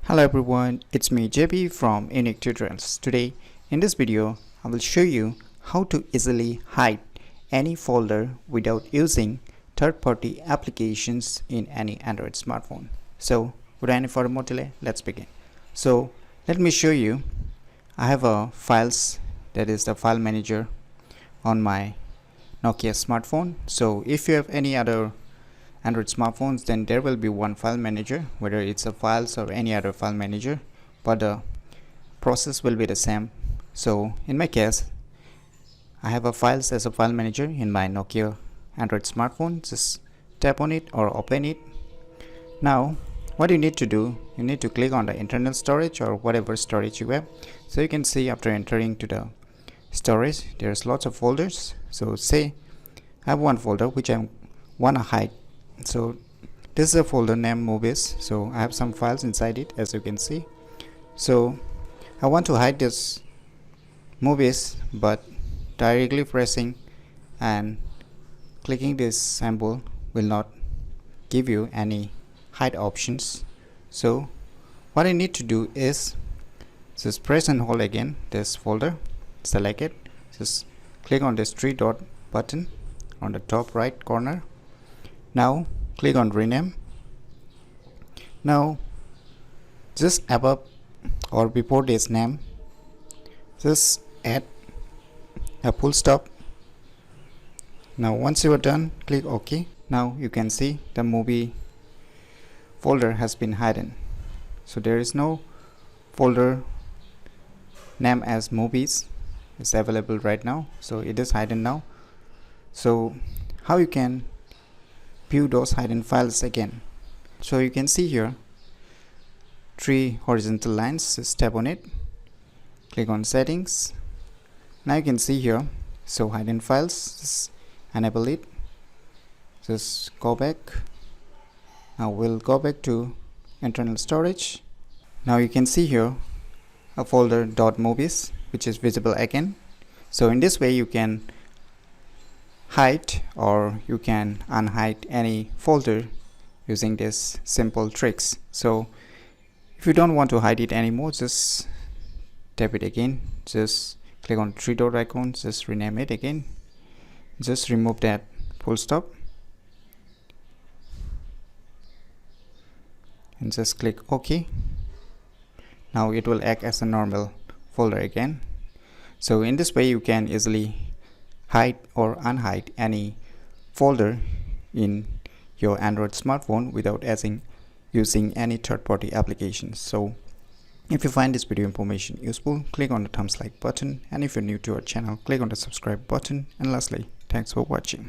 Hello everyone, it's me JP from UniqueTutorials. Today in this video I will show you how to easily hide any folder without using third-party applications in any Android smartphone. So without any further more delay, let's begin. So let me show you. I have a files, that is the file manager on my Nokia smartphone. So if you have any other Android smartphones, then there will be one file manager, whether it's a files or any other file manager, but the process will be the same. So in my case, I have a files as a file manager in my Nokia Android smartphone. Just tap on it or open it. Now what you need to do, you need to click on the internal storage or whatever storage you have. So you can see after entering to the storage, there's lots of folders. So say I have one folder which I want to hide. So this is a folder named movies. So I have some files inside it, as you can see. So I want to hide this movies, but directly pressing and clicking this symbol will not give you any hide options. So what I need to do is just press and hold again this folder, select it, just click on this three dot button on the top right corner. Now click on rename. Now just above or before this name, just add a full stop. Now once you are done, click OK. Now you can see the movie folder has been hidden. So there is no folder name as movies is available right now, so it is hidden now. So how you can view those hidden files again? So you can see here three horizontal lines. Just tap on it, click on settings. Now you can see here, so hidden files, just enable it, just go back. Now we'll go back to internal storage. Now you can see here a folder .movies which is visible again. So in this way you can hide or you can unhide any folder using this simple tricks. So if you don't want to hide it anymore, just tap it again, just click on three dot icon, just rename it again, just remove that full stop and just click OK. Now it will act as a normal folder again. So in this way you can easily hide or unhide any folder in your Android smartphone without using any third-party applications. So if you find this video information useful, click on the thumbs like button, and if you're new to our channel, click on the subscribe button, and lastly, thanks for watching.